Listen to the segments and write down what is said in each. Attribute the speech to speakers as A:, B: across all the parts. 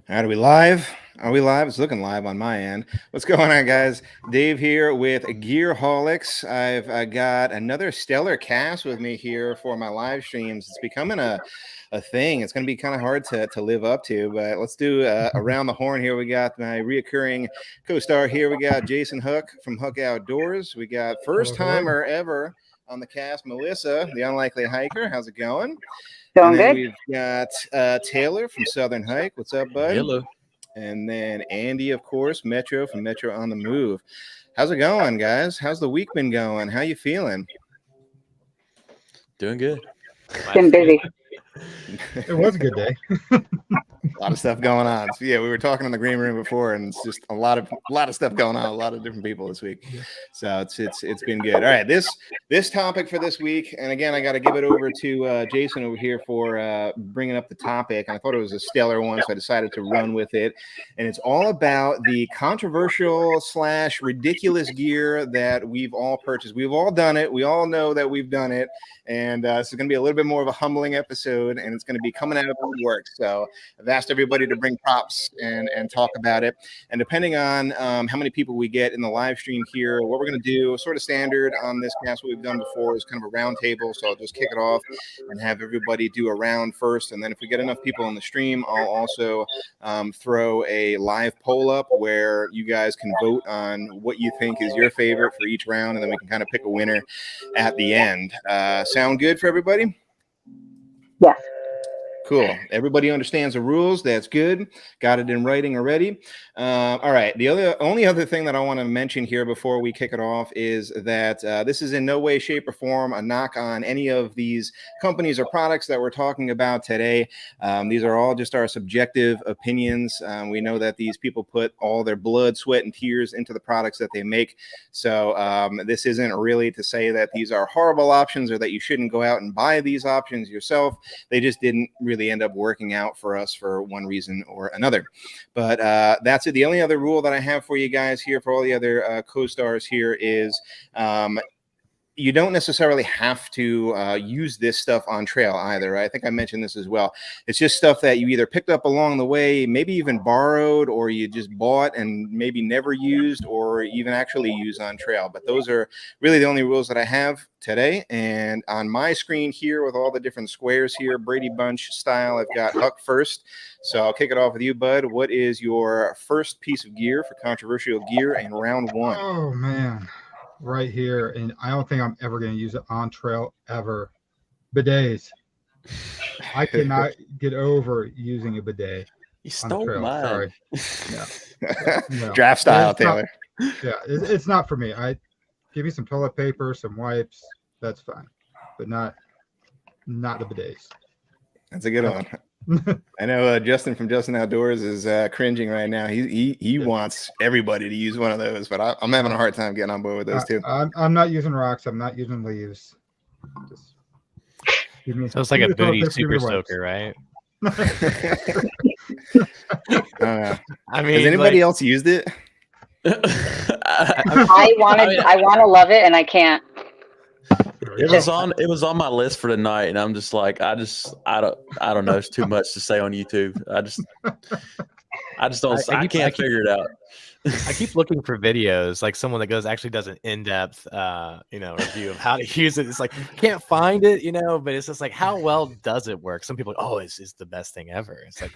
A: All right, are we live? Are we live? It's looking live on my end. What's going on, guys? Dave here with GEARHAULICS. I've got another stellar cast with me here for my live streams. It's becoming a thing. It's going to be kind of hard to live up to, but let's do around the horn here. We got my reoccurring co-star here. We got Jason Hook from Hook Outdoors. We got first timer ever on the cast, Melissa, the unlikely hiker. How's it going?
B: Going
A: and then
B: good.
A: we've got Taylor from Southern Hike. What's up, bud?
C: Hello.
A: And then Andy, of course, Metro from Metro on the Move. How's it going, guys? How's the week been going? How you feeling?
C: Doing good.
B: Been busy.
D: It was a good day.
A: A lot of stuff going on. So, yeah, we were talking in the green room before, and it's just a lot of stuff going on. A lot of different people this week. So it's been good. All right, this topic for this week, and again, I got to give it over to Jason over here for bringing up the topic. And I thought it was a stellar one, so I decided to run with it. And it's all about the controversial / ridiculous gear that we've all purchased. We've all done it. We all know that we've done it. And this is going to be a little bit more of a humbling episode, and it's going to be coming out of the work. So I've asked everybody to bring props and talk about it. And depending on how many people we get in the live stream here, what we're going to do, sort of standard on this cast, what we've done before is kind of a round table. So I'll just kick it off and have everybody do a round first. And then if we get enough people on the stream, I'll also throw a live poll up where you guys can vote on what you think is your favorite for each round. And then we can kind of pick a winner at the end. Sound good for everybody?
B: Yes.
A: Cool. Everybody understands the rules. That's good. Got it in writing already. All right. The only other thing that I want to mention here before we kick it off is that this is in no way, shape, or form a knock on any of these companies or products that we're talking about today. These are all just our subjective opinions. We know that these people put all their blood, sweat, and tears into the products that they make. So this isn't really to say that these are horrible options or that you shouldn't go out and buy these options yourself. They just didn't really end up working out for us for one reason or another. But that's it. The only other rule that I have for you guys here, for all the other co-stars here, is you don't necessarily have to use this stuff on trail either. Right? I think I mentioned this as well. It's just stuff that you either picked up along the way, maybe even borrowed, or you just bought and maybe never used, or even actually use on trail. But those are really the only rules that I have today. And on my screen here with all the different squares here, Brady Bunch style, I've got Huck first. So I'll kick it off with you, bud. What is your first piece of gear for controversial gear in round one?
D: Oh, man. Right here. And I don't think I'm ever going to use it on trail ever. Bidets. I cannot get over using a bidet.
C: You
D: on the
C: stole
D: trail.
C: mine.
D: Sorry. No.
A: Draft style,
D: It's not-
A: Taylor.
D: Yeah, it's not for me. Give me some toilet paper, some wipes. That's fine. But not the bidets.
A: That's a good one. I know Justin from Justin Outdoors is cringing right now. He wants everybody to use one of those, but I'm having a hard time getting on board with those too.
D: I'm not using rocks. I'm not using leaves. Just
E: so it's like a booty super soaker, right?
A: I mean, has anybody else used it?
B: I want to love it, and I can't.
C: It was on my list for tonight, and I'm just like, I don't know. It's too much to say on YouTube. I can't figure it out.
E: I keep looking for videos, like someone that actually does an in-depth, review of how to use it. It's like, can't find it, but it's just like, how well does it work? Some people are like, oh, it's the best thing ever. It's like,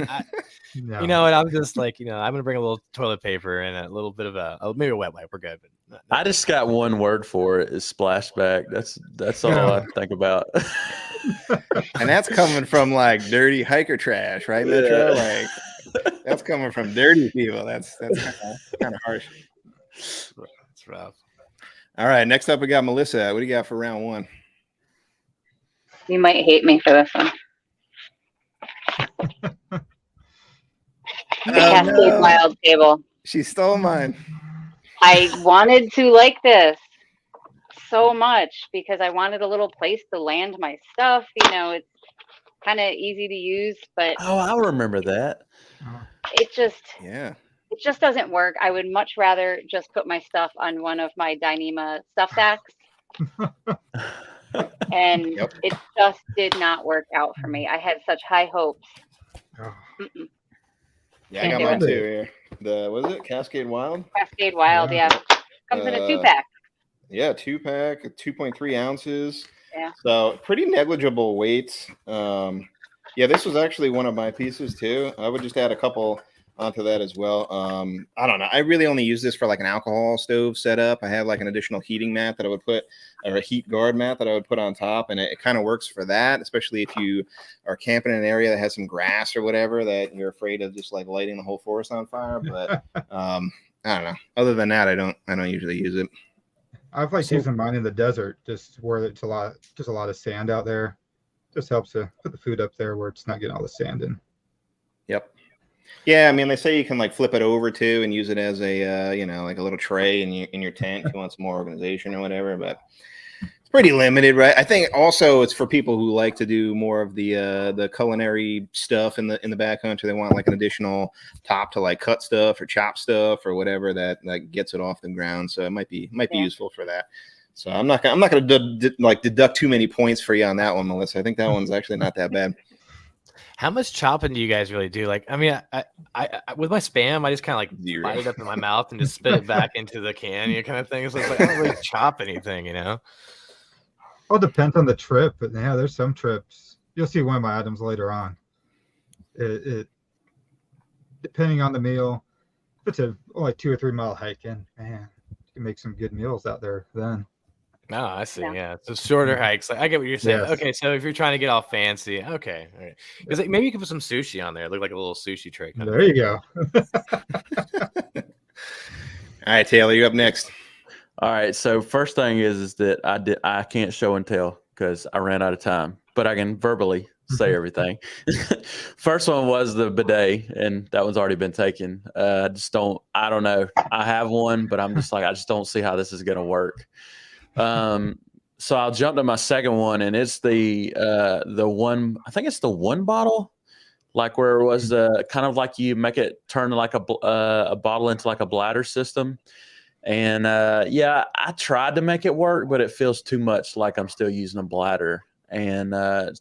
D: No.
E: and I'm just like, I'm going to bring a little toilet paper and a little bit of maybe a wet wipe. We're good. But
C: I just got one word for it: is splashback. That's all I think about.
A: And that's coming from like dirty hiker trash, right, Metro? Like that's coming from dirty people. That's kind of harsh.
E: It's rough.
A: All right, next up we got Melissa. What do you got for round one?
B: You might hate me for this one. The Cascade Wild table.
A: She stole mine.
B: I wanted to like this so much because I wanted a little place to land my stuff. It's kind of easy to use, but
C: oh, I remember that.
B: It just doesn't work. I would much rather just put my stuff on one of my Dyneema stuff sacks. And it just did not work out for me. I had such high hopes.
A: Yeah, I
B: Can't
A: got
B: do
A: mine
D: it.
A: too here. The what is it? Cascade Wild.
B: Cascade Wild,
D: Yeah.
B: yeah. Comes in a 2-pack.
A: Yeah, 2-pack, 2.3 ounces.
B: Yeah.
A: So pretty negligible weight. Yeah, this was actually one of my pieces too. I would just add a couple onto that as well. I don't know. I really only use this for like an alcohol stove setup. I have like an additional heating mat that I would put, or a heat guard mat that I would put on top, and it kind of works for that, especially if you are camping in an area that has some grass or whatever that you're afraid of just like lighting the whole forest on fire. But I don't know. Other than that, I don't usually use it.
D: I've liked
C: So-
D: using mine in the desert, just where it's a lot of sand out there. Just helps to put the food up there where it's not getting all the sand in.
A: Yep. Yeah, I mean, they say you can like flip it over too and use it as a like a little tray in your tent if you want some more organization or whatever. But it's pretty limited, right? I think also it's for people who like to do more of the culinary stuff in the backcountry. They want like an additional top to like cut stuff or chop stuff or whatever that gets it off the ground. So it might be useful for that. So I'm not gonna deduct too many points for you on that one, Melissa. I think that one's actually not that bad.
E: How much chopping do you guys really do? Like, I mean, I with my Spam, I just kind of like
A: Zero.
E: bite it up in my mouth and just spit it back into the can, kind of thing. So it's like I don't really chop anything,
D: All depends on the trip, but yeah, there's some trips. You'll see one of my items later on. It depending on the meal, if it's a like 2 or 3 mile hiking, man, you can make some good meals out there then.
E: No, I see.
B: Yeah.
E: Yeah, so shorter hikes. Like, I get what you're saying.
D: Yes.
E: Okay, so if you're trying to get all fancy, okay, all right. Because like, maybe you can put some sushi on there. Look like a little sushi tray. Kind
D: There you go.
A: All right, Taylor, you're up next.
C: All right. So first thing is that I can't show and tell because I ran out of time, but I can verbally say everything. First one was the bidet, and that one's already been taken. I don't know. I have one, but I'm just like, I just don't see how this is going to work. So I'll jump to my second one, and it's the one, I think it's the one bottle, like where it was kind of like you make it turn like a bottle into like a bladder system. And yeah, I tried to make it work, but it feels too much like I'm still using a bladder, and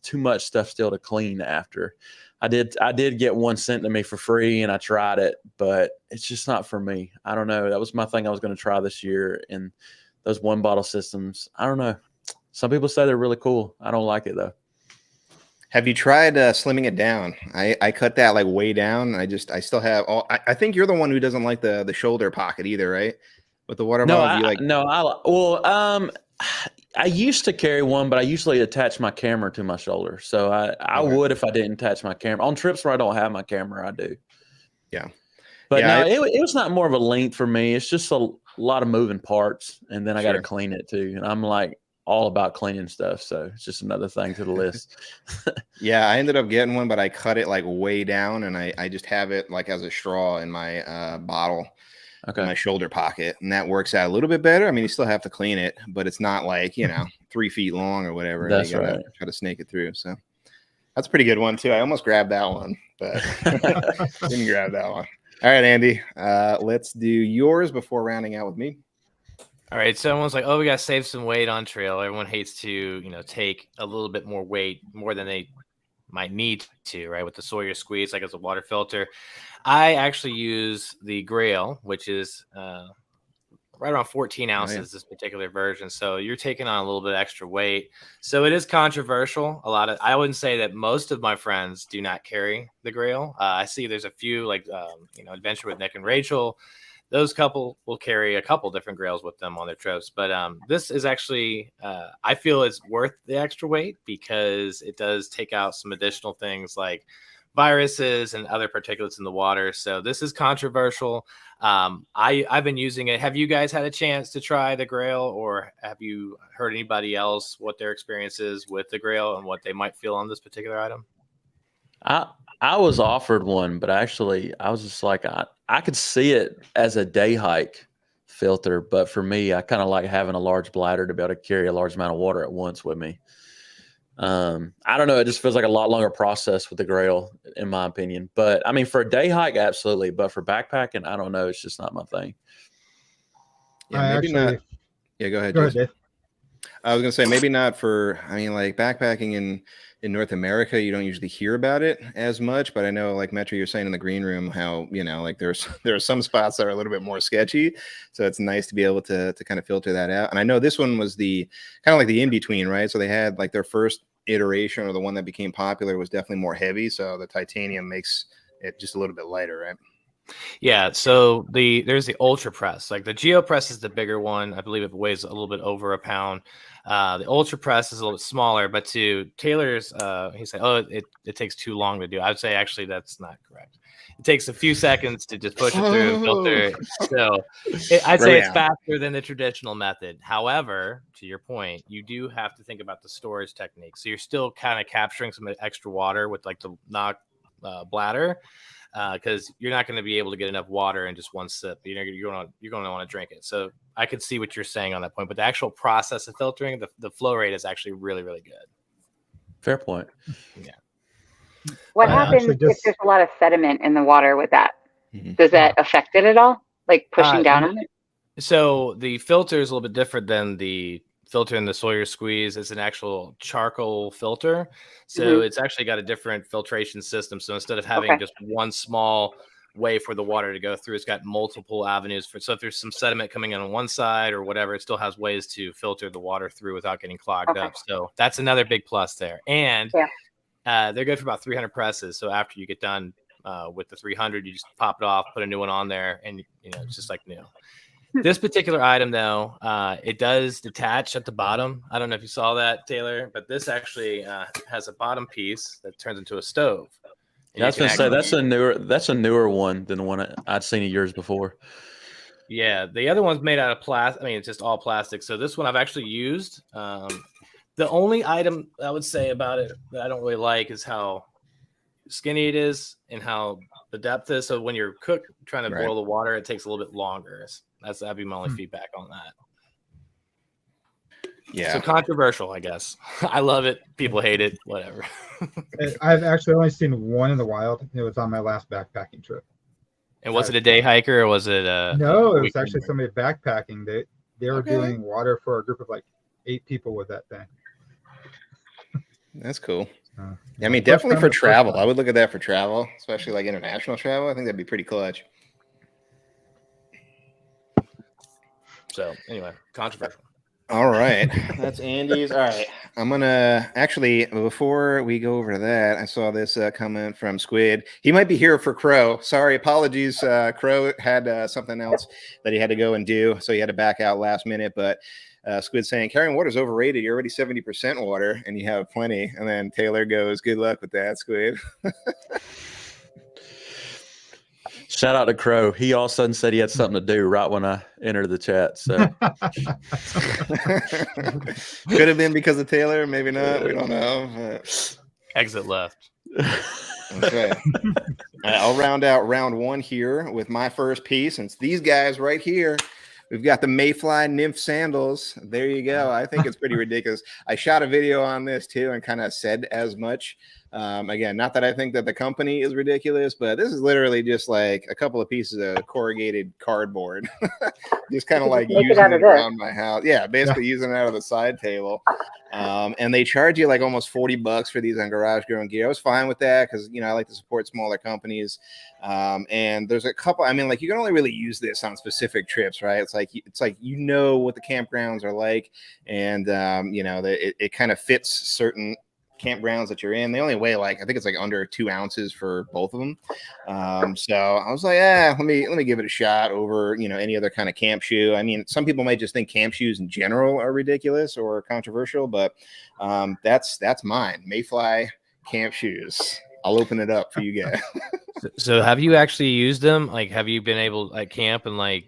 C: too much stuff still to clean after. I did get one sent to me for free, and I tried it, but it's just not for me. I don't know. That was my thing I was going to try this year, and those one bottle systems, I don't know. Some people say they're really cool. I don't like it though.
A: Have you tried slimming it down? I cut that like way down. I still have all. I think you're the one who doesn't like the shoulder pocket either, right? With the water bottle,
C: I used to carry one, but I usually attach my camera to my shoulder. So I
A: Okay.
C: would if I didn't attach my camera. On trips where I don't have my camera, I do.
A: Yeah.
C: But
A: Yeah,
C: no, it was not more of a length for me. It's just a lot of moving parts, and then I got to
A: Sure.
C: clean it too. And I'm like all about cleaning stuff, so it's just another thing to the list.
A: Yeah, I ended up getting one, but I cut it like way down, and I just have it like as a straw in my bottle.
C: Okay.
A: My shoulder pocket, and that works out a little bit better. I mean, you still have to clean it, but it's not like 3 feet long or whatever.
C: That's
A: you gotta
C: right.
A: Try to snake it through. So that's a pretty good one too. I almost grabbed that one, but didn't grab that one. All right, Andy, let's do yours before rounding out with me.
E: All right, so everyone's like, "Oh, we got to save some weight on trail." Everyone hates to, take a little bit more weight, more than they might need to, right? With the Sawyer squeeze, like as a water filter. I actually use the Grail, which is right around 14 ounces, this particular version. So you're taking on a little bit extra weight. So it is controversial. I wouldn't say that most of my friends do not carry the Grail. I see there's a few like, Adventure with Nick and Rachel. Those couple will carry a couple different Grails with them on their trips. But this is actually, I feel it's worth the extra weight because it does take out some additional things like viruses and other particulates in the water. So this is controversial. I've been using it. Have you guys had a chance to try the Grail, or have you heard anybody else what their experience is with the Grail and what they might feel on this particular item?
C: I was offered one, but actually I was just like, I could see it as a day hike filter, but for me, I kind of like having a large bladder to be able to carry a large amount of water at once with me. I don't know. It just feels like a lot longer process with the Grail, in my opinion. But I mean, for a day hike, absolutely. But for backpacking, I don't know. It's just not my thing.
A: Yeah, maybe not. Yeah, go ahead.
D: Go ahead,
A: Jason.
D: Dave.
A: I was gonna say maybe not for. I mean, like backpacking in North America, you don't usually hear about it as much, but I know, like Metro, you're saying in the green room how, you know, like there are some spots that are a little bit more sketchy, so it's nice to be able to kind of filter that out. And I know this one was the kind of like the in between, right? So they had like their first iteration, or the one that became popular, was definitely more heavy, so the titanium makes it just a little bit lighter, right?
E: Yeah, so there's the Ultra Press. Like the Geo Press is the bigger one. I believe it weighs a little bit over a pound. The Ultra Press is a little bit smaller, but to Taylor's, he said, "Oh, it takes too long to do." I would say actually that's not correct. It takes a few seconds to just push it through and filter it. So I'd say it's faster than the traditional method. However, to your point, you do have to think about the storage technique. So you're still kind of capturing some extra water with like the knock bladder. Because you're not going to be able to get enough water in just one sip. You know, you're going to want to drink it. So I could see what you're saying on that point. But the actual process of filtering, the flow rate is actually really, really good.
C: Fair point.
E: Yeah.
B: What happens if there's a lot of sediment in the water with that?
A: Mm-hmm.
B: Does that affect it at all? Like pushing down on it?
E: So the filter is a little bit different than the filter in the Sawyer Squeeze. It's an actual charcoal filter. So it's actually got a different filtration system. So instead of having just one small way for the water to go through, it's got multiple avenues for. So if there's some sediment coming in on one side or whatever, it still has ways to filter the water through without getting clogged up. So that's another big plus there. And they're good for about 300 presses. So after you get done with the 300, you just pop it off, put a new one on there, and you know it's just like new. This particular item, though, it does detach at the bottom. I don't know if you saw that, Taylor, but this actually has a bottom piece that turns into a stove.
C: Yeah, I was going to say that's a newer one than the one I'd seen years before.
E: Yeah, the other one's made out of plastic. I mean, it's just all plastic. So this one I've actually used. The only item I would say about it that I don't really like is how skinny it is and how the depth is. So when you're trying to boil the water, it takes a little bit longer. That'd be my only feedback on that.
A: Yeah.
E: So controversial, I guess. I love it. People hate it. Whatever.
D: I've actually only seen one in the wild. It was on my last backpacking trip.
E: And was it a day hiker or was it
D: no, it was actually somebody backpacking. They were doing water for a group of like 8 people with that thing.
A: That's cool. I mean, definitely for travel. I would look at that for travel, especially like international travel. I think that'd be pretty clutch.
E: So anyway, controversial.
A: All right. That's Andy's. All right. I'm going to actually, before we go over to that, I saw this comment from Squid. He might be here for Crow. Sorry. Apologies. Crow had something else that he had to go and do, so he had to back out last minute. But Squid saying, carrying water is overrated. You're already 70% water and you have plenty. And then Taylor goes, good luck with that, Squid.
C: Shout out to Crow. He all of a sudden said he had something to do right when I entered the chat. So
A: could have been because of Taylor, maybe not. We don't know. But...
E: Exit left.
A: Okay. I'll round out round 1 here with my first piece. And it's these guys right here. We've got the Mayfly Nymph sandals. There you go. I think it's pretty ridiculous. I shot a video on this too and kind of said as much. Again, not that I think that the company is ridiculous, but this is literally just like a couple of pieces of corrugated cardboard. Just kind of like using it around my house. Yeah, basically using it out of the side table. And they charge you like almost $40 for these on Garage Grown Gear. I was fine with that because, you know, I like to support smaller companies. And there's a couple, I mean, like you can only really use this on specific trips, right? It's like you know what the campgrounds are like, and you know, it kind of fits certain campgrounds that you're in. They only weigh like, I think it's like under 2 ounces for both of them. So I was like, let me give it a shot over, you know, any other kind of camp shoe. I mean, some people might just think camp shoes in general are ridiculous or controversial, but that's mine. Mayfly camp shoes. I'll open it up for you guys.
E: So have you actually used them? Like, have you been able to camp and like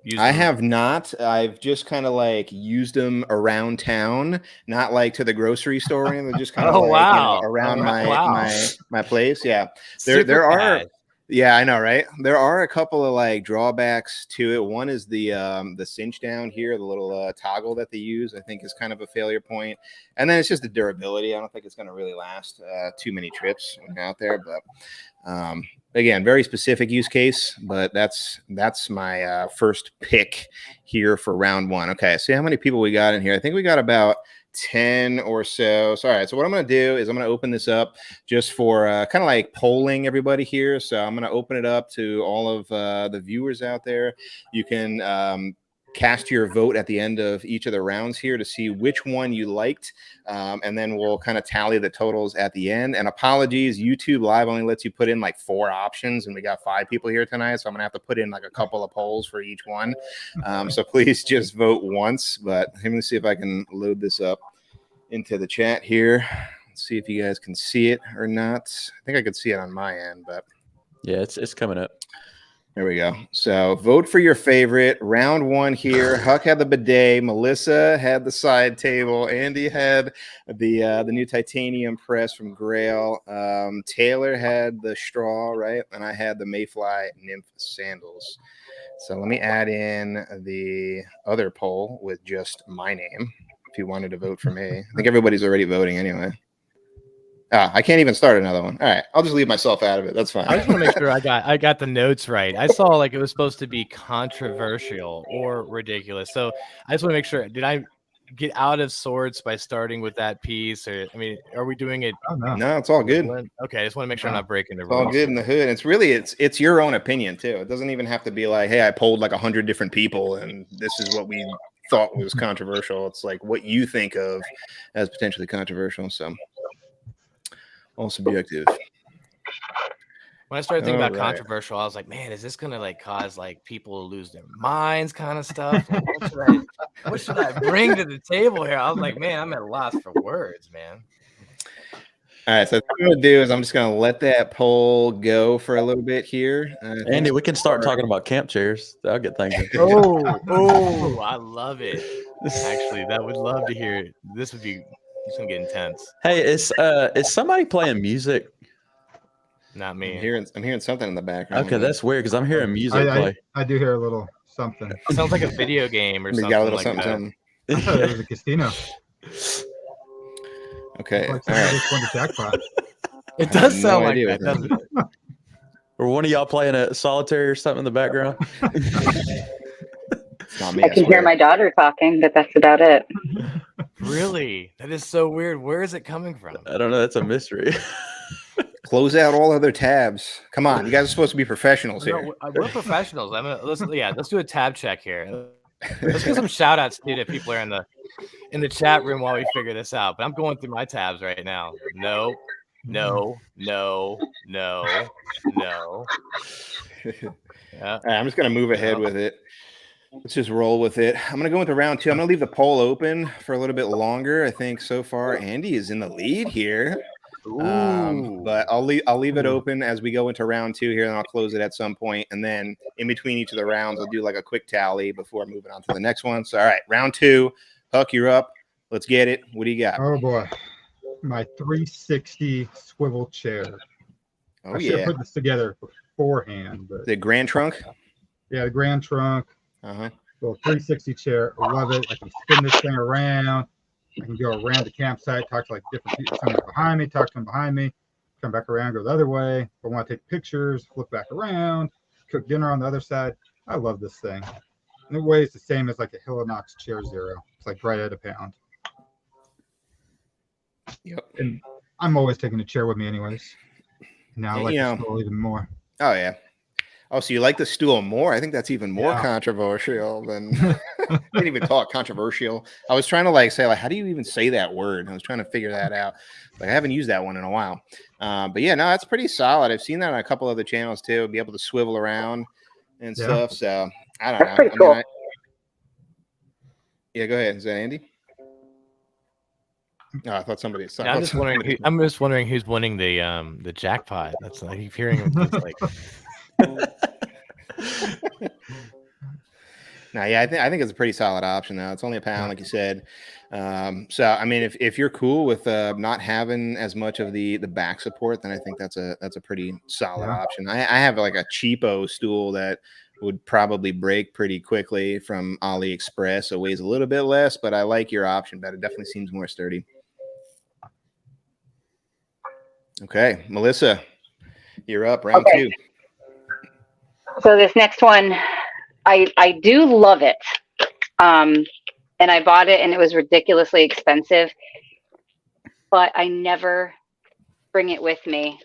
E: use them?
A: I have not. I've just kind of like used them around town, not like to the grocery store, and just kind of you know, around my place. Yeah. There are. Yeah, I know, right? There are a couple of like drawbacks to it. One is the cinch down here, the little toggle that they use, I think is kind of a failure point. And then it's just the durability. I don't think it's going to really last too many trips when you're out there. But again, very specific use case. But that's my first pick here for round 1. Okay, see how many people we got in here. I think we got about 10 or so. So, all right. So what I'm going to do is I'm going to open this up just for kind of like polling everybody here. So I'm going to open it up to all of the viewers out there. You can cast your vote at the end of each of the rounds here to see which one you liked. And then we'll kind of tally the totals at the end. And apologies, YouTube Live only lets you put in like 4 options, and we got 5 people here tonight. So I'm going to have to put in like a couple of polls for each one. So please just vote once. But let me see if I can load this up into the chat here. Let's see if you guys can see it or not. I think I could see it on my end, but
C: Yeah, it's coming up.
A: there we go. So vote for your favorite. Round 1 here. Huck had the bidet. Melissa had the side table. Andy had the new titanium press from Grail. Taylor had the straw, right? And I had the Mayfly Nymph sandals. So let me add in the other poll with just my name if you wanted to vote for me. I think everybody's already voting anyway. I can't even start another one. All right, I'll just leave myself out of it. That's fine.
E: I just want to make sure I got the notes right. I saw like it was supposed to be controversial or ridiculous. So I just want to make sure. Did I get out of sorts by starting with that piece? Or I mean, are we doing it?
D: Oh, no.
A: No, it's all good.
E: Okay, I just want to make sure I'm not breaking the
A: It's all
E: rules.
A: good in the hood. It's your own opinion too. It doesn't even have to be like, hey, I polled like 100 different people and this is what we thought was controversial. It's like what you think of as potentially controversial. So all subjective.
E: When I started thinking about
A: All right.
E: controversial, I was like, man, is this gonna like cause like people to lose their minds kind of stuff? Like, what should I bring to the table here? I was like, man, I'm at a loss for words, man.
A: All right, so what I'm going to do is I'm just going to let that poll go for a little bit here.
C: Andy, we can start talking about camp chairs. That'll get things.
E: Oh, I love it. Actually, that would love to hear it. This would be it's gonna get intense.
C: Hey, is somebody playing music?
E: Not
A: I'm
E: me.
A: hearing something in the background.
C: Okay, that's weird because I'm hearing music play.
D: I do hear a little something.
E: It sounds like a video game or
A: We
E: something.
A: got a little
E: like
A: something,
E: that.
A: something.
D: I thought it was a casino.
A: Okay.
D: Like
A: All right.
D: just won the jackpot.
E: It
A: I
E: does
A: have
E: sound
A: no
E: like
A: idea
E: that,
A: what
E: doesn't it?
C: Or one of y'all playing a solitaire or something in the background?
A: It's not me.
B: I can hear
A: swear.
B: my daughter talking, but that's about it.
E: Really? That is so weird. Where is it coming from?
C: I don't know. That's a mystery.
A: Close out all other tabs. Come on, you guys are supposed to be professionals here.
E: No, we're professionals. Let's do a tab check here. Let's get some shout outs too to people who are in the chat room while we figure this out. But I'm going through my tabs right now. No. Yeah.
A: All right, I'm just gonna move ahead with it. Let's just roll with it. I'm gonna go into round 2. I'm gonna leave the poll open for a little bit longer. I think so far Andy is in the lead here. But I'll leave it open as we go into round 2 here, and I'll close it at some point. And then in between each of the rounds, I'll do like a quick tally before moving on to the next one. So all right, round 2. Huck, you're up. Let's get it. What do you got?
D: Oh boy, my 360 swivel chair.
A: Oh
D: I should have
A: yeah,
D: put this together beforehand, but
A: the Grand Trunk.
D: yeah, the Grand Trunk,
A: Uh-huh.
D: little 360 chair. I love it. I can spin this thing around. I can go around the campsite, talk to like different people. Someone's behind me, talk to them behind me, come back around, go the other way. If I want to take pictures, flip back around, cook dinner on the other side. I love this thing. And it weighs the same as like a Hillinox Chair Zero. It's like right at a pound.
A: Yep.
D: And I'm always taking a chair with me anyways. Now I like
A: You
D: the
A: know.
D: stool even more.
A: Oh yeah. Oh, so you like the stool more? I think that's even more
D: Yeah.
A: controversial than I didn't even call it controversial. I was trying to like say like, how do you even say that word? I was trying to figure that out. Like I haven't used that one in a while. But yeah, no, that's pretty solid. I've seen that on a couple other channels too. Be able to swivel around and
D: Yeah.
A: stuff. So I don't
B: That's
A: know.
B: pretty cool.
A: Yeah, go ahead. Is that Andy? Oh, I thought somebody.
E: Yeah, I'm just wondering who's winning the jackpot. That's I keep hearing it's like
A: No, yeah, I think it's a pretty solid option though. It's only a pound, like you said. So I mean, if you're cool with not having as much of the back support, then I think that's a pretty solid option. I have like a cheapo stool that would probably break pretty quickly from AliExpress. It weighs a little bit less, but I like your option better. It definitely seems more sturdy. Okay, Melissa, you're up. Round
B: Okay.
A: 2.
B: So this next one, I do love it. and I bought it and it was ridiculously expensive, but I never bring it with me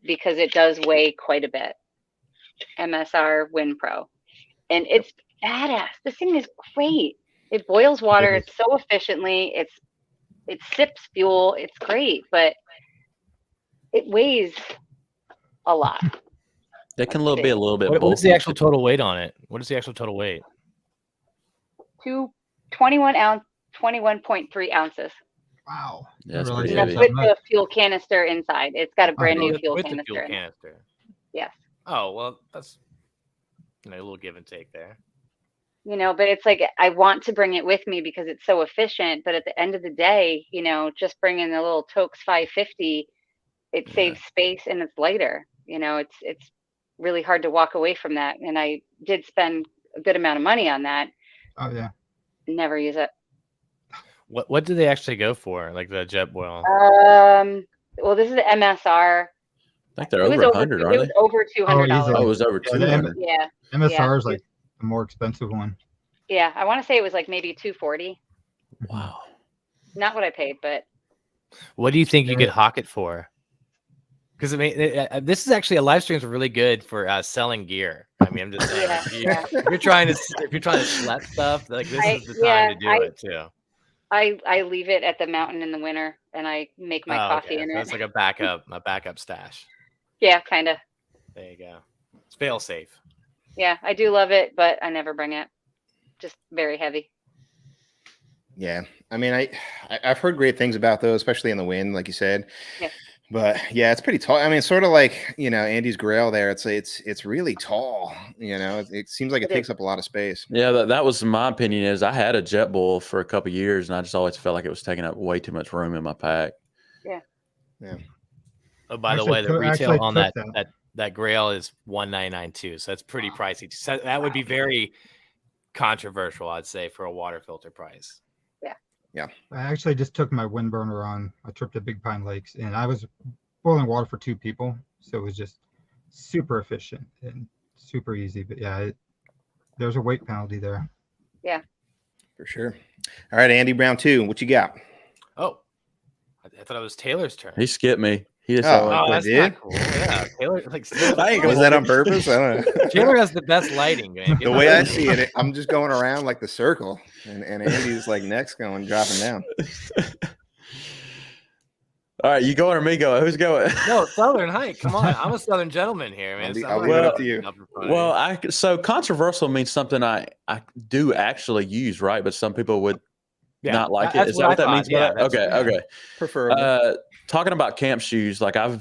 B: because it does weigh quite a bit. MSR Wind Pro, and it's badass. This thing is great. It boils water. It's so efficiently. It sips fuel. It's great, but it weighs a lot.
C: It can be a little bit.
E: What's the actual total weight on it? What is the actual total weight?
B: 21 ounce, 21.3 ounces.
D: Wow.
C: Yeah, it's
D: I
C: pretty
D: realized
C: heavy.
B: With the fuel canister inside. It's got a brand new fuel
E: with
B: canister.
E: The fuel
B: in it.
E: canister.
B: Yes.
E: Oh well, that's a little give and take there.
B: But it's like I want to bring it with me because it's so efficient. But at the end of the day, just bringing the little Toks 550, it saves space and it's lighter. It's really hard to walk away from that. And I did spend a good amount of money on that.
D: Oh yeah.
B: Never use it.
E: What do they actually go for? Like the jet boil?
B: Well, this is the MSR.
C: I think they're over 100,
B: It
C: aren't
B: was
C: they?
B: over $200.
C: Oh, it was over
D: Yeah,
C: 200.
B: Yeah.
D: MSR is like the more expensive one.
B: Yeah, I want to say it was like maybe $240.
C: Wow.
B: Not what I paid, but.
E: What do you think you could hawk it for? Because I mean, this is actually a live stream is really good for selling gear. I mean, I'm just saying, if you're trying to schlep stuff, like this is the time to do it too.
B: I leave it at the mountain in the winter, and I make my coffee in it.
E: It's like a backup stash.
B: Yeah, kind of.
E: There you go. It's fail safe.
B: Yeah, I do love it, but I never bring it. Just very heavy.
A: Yeah, I mean, I've heard great things about those, especially in the wind, like you said.
B: Yeah.
A: But yeah, it's pretty tall. I mean, sort of like Andy's Grail there. It's really tall. It seems like it takes up a lot of space.
C: Yeah, that was my opinion. Is I had a jet boil for a couple of years, and I just always felt like it was taking up way too much room in my pack.
B: Yeah.
A: Yeah.
E: Oh, by the way, the retail on that Grail is $199 too, so that's pretty pricey. So that would be very controversial, I'd say, for a water filter price.
A: Yeah.
D: I actually just took my wind burner on a trip to Big Pine Lakes, and I was boiling water for 2 people, so it was just super efficient and super easy. But yeah, there's a weight penalty there.
B: Yeah.
A: For sure. All right, Andy Brown 2, what you got?
E: Oh, I thought it was Taylor's turn.
C: He skipped me. He just
E: that's not cool. Yeah, Taylor
A: was that on purpose? I don't know.
E: Taylor has the best lighting, man.
A: The way I see it, I'm just going around like the circle, and Andy's like next going, dropping down. All
C: right, you going or me going? Who's going?
E: No, Southern Hike. Come on, I'm a Southern gentleman here, man.
A: I'll leave it up to you.
C: Well, so controversial means something I do actually use, right? But some people would not like it. Is that what that means? Yeah, okay.
A: Preferably.
C: Talking about camp shoes, like I've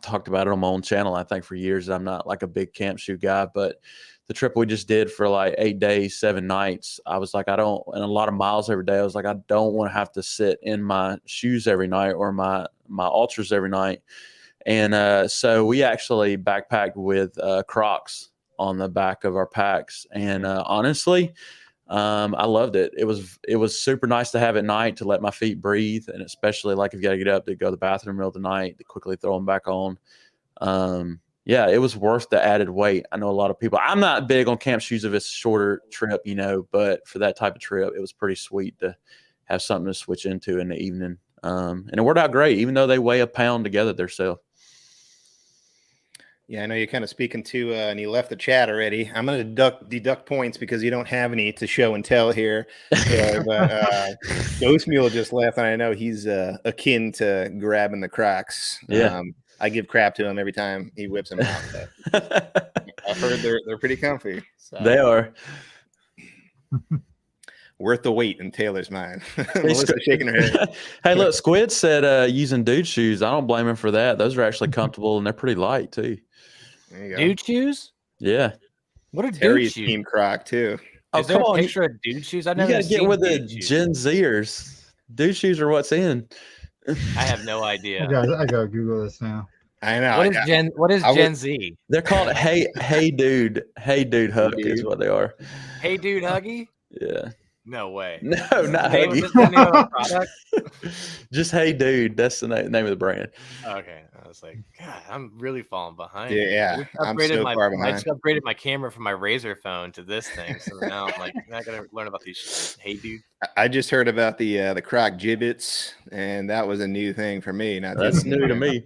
C: talked about it on my own channel, I think, for years. I'm not like a big camp shoe guy, but the trip we just did for like 8 days, 7 nights, I was like, and a lot of miles every day. I was like, I don't want to have to sit in my shoes every night or my ultras every night. And so we actually backpacked with Crocs on the back of our packs. And honestly, I loved it. It was super nice to have at night to let my feet breathe, and especially like if you got to get up to go to the bathroom in the middle of the night to quickly throw them back on. Yeah, it was worth the added weight. I know a lot of people. I'm not big on camp shoes if it's a shorter trip, but for that type of trip, it was pretty sweet to have something to switch into in the evening. And it worked out great, even though they weigh a pound together themselves.
A: Yeah, I know you're kind of speaking to, and you left the chat already. I'm going to deduct points because you don't have any to show and tell here. But Ghost Mule just left, and I know he's akin to grabbing the Crocs.
C: Yeah.
A: I give crap to him every time he whips them out. I've heard they're pretty comfy. So.
C: They are.
A: Worth the wait in Taylor's mind. Melissa shaking her head.
C: Hey, look, Squid said using dude shoes. I don't blame him for that. Those are actually comfortable, and they're pretty light, too.
A: There you go.
E: Dude shoes?
C: Yeah.
E: What are
A: Terry's
E: dude shoes?
A: Team Croc, too.
E: Is there a picture of dude shoes? I've never
C: You got to get with the
E: shoes.
C: Gen Zers. Dude shoes are what's in.
E: I have no idea.
D: I gotta Google this now.
A: I know.
E: What is Gen Z?
C: They're called Hey Dude Hug is what they are.
E: Hey Dude Huggy?
C: Yeah.
E: No way.
C: No,
E: This is
C: not
E: the name-
C: Huggy.
E: this is the name of a product?
C: Just Hey Dude. That's the name of the brand.
E: Okay, I was like, God, I'm really falling behind.
A: Yeah,
E: here.
A: yeah,
E: I just
A: I'm
E: upgraded
A: so far
E: I
A: behind.
E: just upgraded my camera from my Razr phone to this thing, so now I'm like, I gotta learn about these. Hey, dude.
A: I just heard about the croc gibbets, and that was a new thing for me. Not too
C: That's
A: long
C: new to
A: ago.
C: me.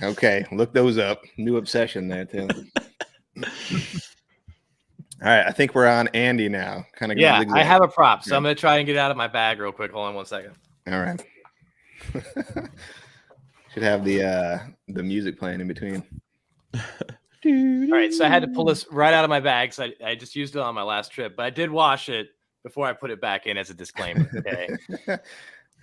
A: Okay, look those up. New obsession there too. All right, I think we're on Andy now. Kind of
E: Yeah, I have a prop, so
A: Yeah.
E: I'm gonna try and get it out of my bag real quick. Hold on 1 second.
A: All right. Should have the music playing in between.
E: All right, so I had to pull this right out of my bag, so I just used it on my last trip, but I did wash it before I put it back in as a disclaimer. Okay.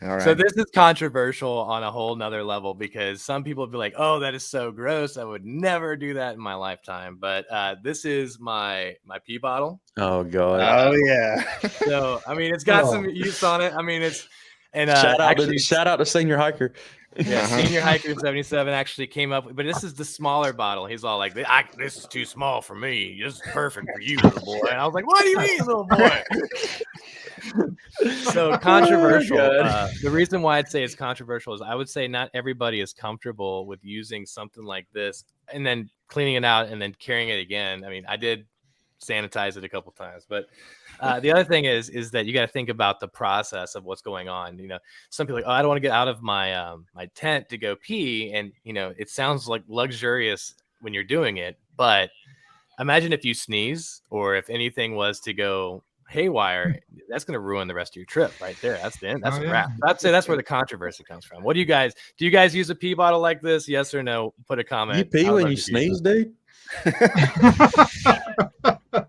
A: All right.
E: So this is controversial on a whole nother level because some people would be like, "Oh, that is so gross. I would never do that in my lifetime." But this is my pee bottle.
C: Oh God.
A: Oh yeah.
E: So I mean, it's got some use on it. I mean, it's and
C: shout out to Senior Hiker.
E: yeah,
A: Uh-huh.
E: Senior Hiker 77 actually came up, but this is the smaller bottle. He's all like, "This is too small for me. This is perfect for you, little boy." And I was like, "What do you mean, little boy?" So controversial.
C: God.
E: The reason why I'd say it's controversial is I would say not everybody is comfortable with using something like this and then cleaning it out and then carrying it again. I mean, I did sanitize it a couple times, but the other thing is that you got to think about the process of what's going on. You know, some people are like, "Oh, I don't want to get out of my my tent to go pee," and you know, it sounds like luxurious when you're doing it, but imagine if you sneeze or if anything was to go haywire, that's going to ruin the rest of your trip right there. That's the end. That's a wrap. I'd say that's where the controversy comes from. What do you guys use a pee bottle like this? Yes or no? Put a comment.
C: You pee when you sneeze, dude?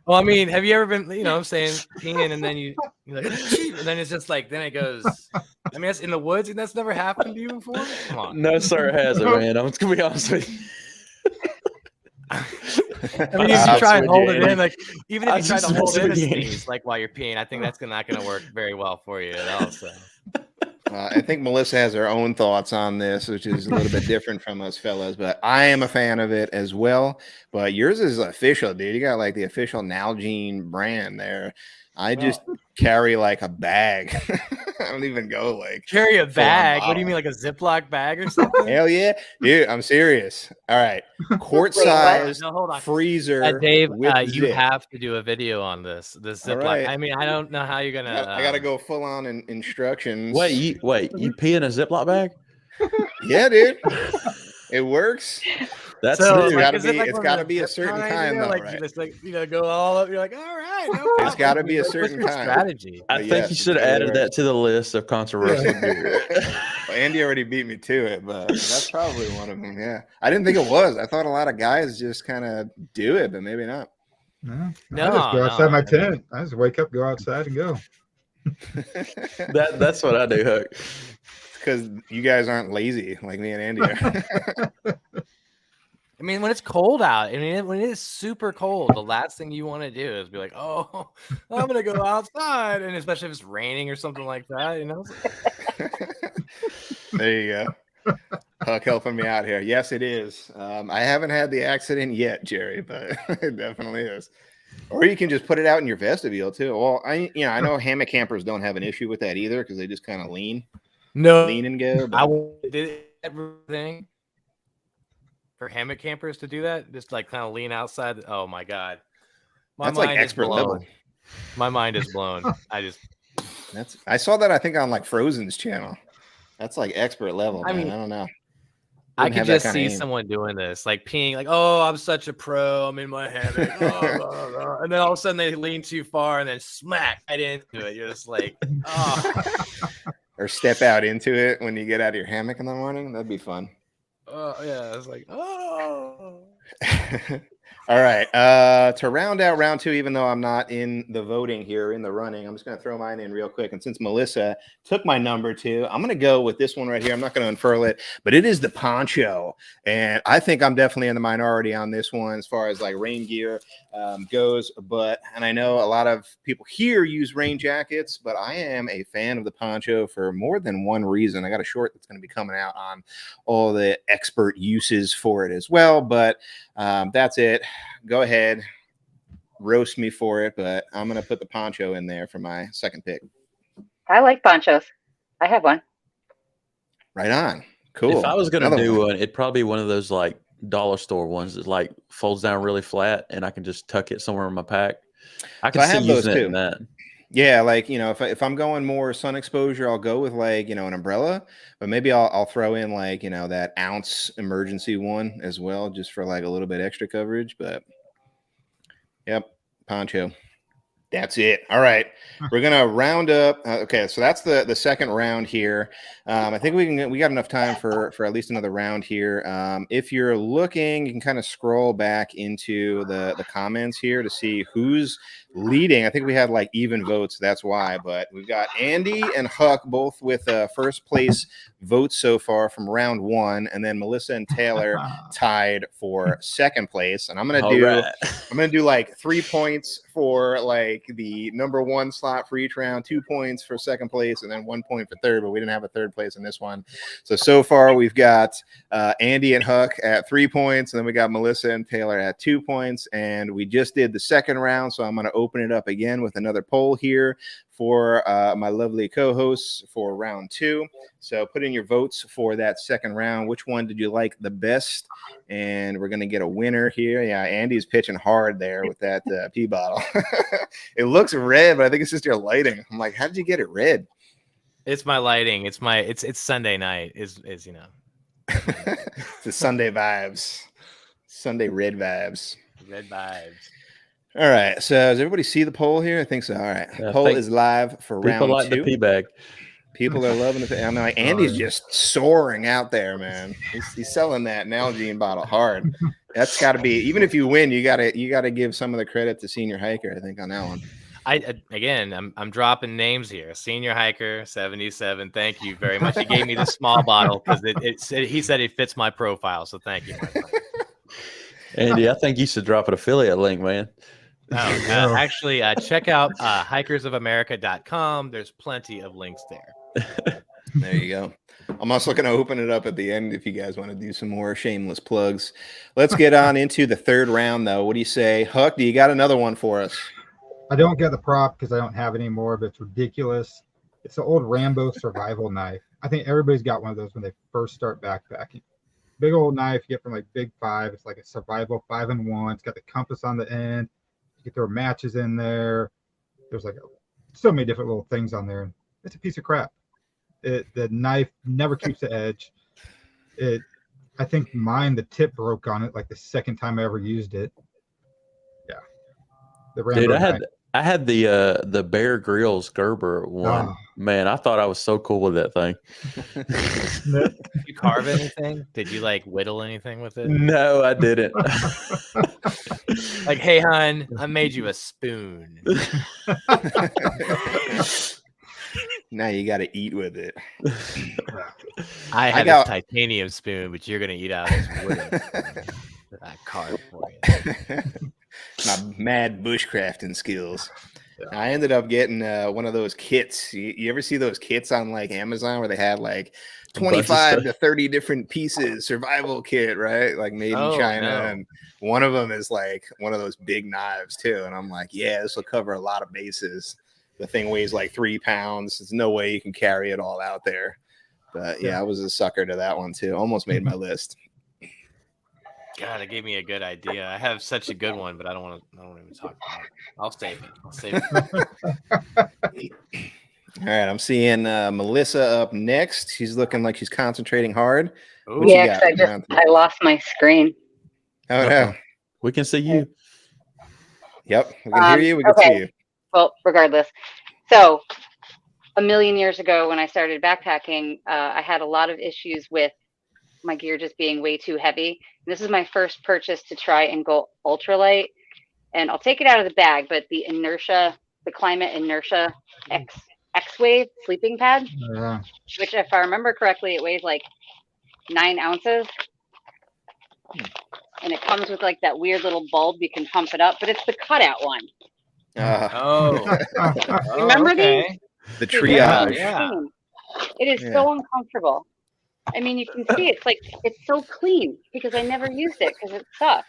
E: Well, I mean, have you ever been, you know what I'm saying, peeing and then you're like, and then it's just like, then it goes, I mean, that's in the woods and that's never happened to you before? Come on.
C: No, sir, it hasn't, man. I'm just gonna be honest with you.
E: I mean, if you try and hold it in, like even if you try to hold
C: messing
E: in a
C: with you.
E: sneeze, like while you're peeing, I think that's not going to work very well for you at all. So
A: I think Melissa has her own thoughts on this, which is a little bit different from us fellas, but I am a fan of it as well. But yours is official, dude. You got like the official Nalgene brand there. I just carry like a bag. I don't even go like
E: carry a bag. What do you
A: bottle.
E: mean, like a Ziploc bag or something?
A: Hell yeah, dude. I'm serious. All right, quart
B: Wait, what?
A: size
E: No, hold on.
A: freezer.
E: Dave,
A: with
E: you
A: zip.
E: have to do a video on this. The Ziploc.
A: right.
E: I mean, I don't know how you're gonna.
A: I gotta go full on instructions.
C: Wait, you pee in a Ziploc bag?
A: Yeah, dude. It works.
C: That's
E: So,
C: new.
A: It's
E: like,
A: gotta
E: is it
A: be.
E: like
A: it's
E: one of
A: gotta
E: the
A: be a
E: zip
A: certain
E: ties,
A: kind,
E: you know,
A: though,
E: like
A: right?
E: you just like go all up. You're like, all right, no problem.
A: It's gotta be a
E: What's
A: certain
E: your
A: kind.
E: strategy.
C: I
A: But
C: think
A: yes,
C: you
A: it's
C: should have
A: really
C: added
A: works.
C: that to the list of controversial beer.
A: Well, Andy already beat me to it, but that's probably one of them. Yeah, I didn't think it was. I thought a lot of guys just kind of do it, but maybe not.
D: No,
E: No,
D: I just go outside my
E: I mean-
D: tent. I just wake up, go outside, and go.
C: That's what I do, Hook.
A: Because you guys aren't lazy like me and Andy are.
E: I mean, when it's cold out, I mean, when it is super cold, the last thing you want to do is be like, "Oh, I'm gonna go outside," and especially if it's raining or something like that, you know.
A: There you go. Huck helping me out here. Yes, it is. I haven't had the accident yet, Jerry, but it definitely is. Or you can just put it out in your vestibule too. Well, I know hammock campers don't have an issue with that either because they just kind of lean and go.
E: I
A: But
E: did everything for hammock campers to do that, just like kind of lean outside. Oh my god,
A: that's like expert level.
E: My mind is blown.
A: I saw that I think on like Frozen's channel. That's like expert level.
E: I
A: Man.
E: mean,
A: I don't know.
E: I
A: Wouldn't
E: could
A: have that
E: just
A: kinda
E: see
A: aim.
E: someone doing this, like peeing, like, "Oh, I'm such a pro. I'm in my hammock," blah, blah, blah. And then all of a sudden they lean too far and then smack right into it. You're just like, "Oh,
A: Or step out into it when you get out of your hammock in the morning. That'd be fun.
E: yeah." It's like, "Oh."
A: All right. To round out round two, even though I'm not in the voting here in the running, I'm just going to throw mine in real quick. And since Melissa took my number two, I'm going to go with this one right here. I'm not going to unfurl it, but it is the poncho. And I think I'm definitely in the minority on this one as far as like rain gear goes. And I know a lot of people here use rain jackets, but I am a fan of the poncho for more than one reason. I got a short that's going to be coming out on all the expert uses for it as well. But that's it. Go ahead. roast me for it, but I'm going to put the poncho in there for my second pick.
B: I like ponchos. I have one.
A: Right on. Cool.
C: If I was gonna
A: Another
C: do
A: one.
C: one, it'd probably be one of those like dollar store ones that like folds down really flat, and I can just tuck it somewhere in my pack. I can
A: I
C: see
A: have those
C: using it
A: too.
C: in that.
A: Yeah, like, if I'm going more sun exposure, I'll go with like, an umbrella, but maybe I'll throw in like, that ounce emergency one as well, just for like a little bit extra coverage. But yep, poncho. That's it. All right, we're gonna round up. Okay, so that's the second round here. I think we got enough time for at least another round here. If you're looking, you can kind of scroll back into the comments here to see who's leading. I think we had like even votes. That's why. But we've got Andy and Huck both with first place votes so far from round one, and then Melissa and Taylor tied for second place. And I'm gonna do like 3 points for like the number one slot for each round, 2 points for second place, and then 1 point for third. But we didn't have a third place in this one. So far we've got Andy and Huck at 3 points, and then we got Melissa and Taylor at 2 points. And we just did the second round, so I'm going to open it up again with another poll here for my lovely co-hosts for round two. So put in your votes for that second round. Which one did you like the best? And we're going to get a winner here. Yeah, Andy's pitching hard there with that pee bottle. It looks red, but I think it's just your lighting. I'm like, how did you get it red?
E: It's my lighting. It's Sunday night. Is
A: It's the Sunday vibes. Sunday red vibes.
E: Red vibes.
A: All right. So does everybody see the poll here? I think so. All right. Poll is live for round
C: People like
A: two.
C: the pee bag.
A: People are loving it. I mean, like Andy's just soaring out there, man. He's selling that Nalgene bottle hard. That's got to be, even if you win, you gotta give some of the credit to Senior Hiker, I think, on that one.
E: I'm dropping names here. Senior Hiker 77. Thank you very much. He gave me the small bottle because he said it fits my profile. So thank you, my friend.
C: Andy, I think you should drop an affiliate link, man.
E: Actually, check out hikersofamerica.com. There's plenty of links there.
A: There you go. I'm also going to open it up at the end if you guys want to do some more shameless plugs. Let's get on into the third round, though. What do you say? Huck, do you got another one for us?
D: I don't get the prop because I don't have it anymore, but it's ridiculous. It's the old Rambo survival knife. I think everybody's got one of those when they first start backpacking. Big old knife you get from like Big Five. It's like a survival 5-in-1. It's got the compass on the end. You can throw matches in there. There's like so many different little things on there. It's a piece of crap. The knife never keeps the edge. I think the tip broke on it like the second time I ever used it. Yeah. The Rambo
C: Dude,
D: knife.
C: I had the Bear Grylls Gerber one.
D: Oh.
C: Man, I thought I was so cool with that thing.
E: Did you carve anything? Did you like whittle anything with it?
C: No, I didn't.
E: Like, hey, hon, I made you a spoon.
A: Now you got to eat with it.
E: I have a titanium spoon, but you're going to eat out of this wooden spoon that I carved for you.
A: My mad bushcrafting skills. I ended up getting one of those kits. You ever see those kits on like Amazon where they had like 25 to 30 different pieces survival kit, right? Like made in China.
E: No.
A: And one of them is like one of those big knives too. And I'm like, yeah, this will cover a lot of bases. The thing weighs like 3 pounds. There's no way you can carry it all out there. But yeah, I was a sucker to that one too. Almost made my list.
E: God, it gave me a good idea. I have such a good one, but I don't want to even talk about it. I'll save it.
A: All right, I'm seeing Melissa up next. She's looking like she's concentrating hard.
E: Ooh.
B: Yeah, I lost my screen.
A: Oh no,
C: we can see you.
A: Yep, we can hear you. We can see you.
B: Well, regardless. So, a million years ago, when I started backpacking, I had a lot of issues with my gear just being way too heavy. This is my first purchase to try and go ultralight, and I'll take it out of the bag. But the Climate Inertia X-Wave sleeping pad, which, if I remember correctly, it weighs like 9 ounces, and it comes with like that weird little bulb you can pump it up. But it's the cutout one. Remember these?
A: The triage.
E: Yeah.
B: It is so uncomfortable. I mean, you can see it's so clean because I never used it because it sucked.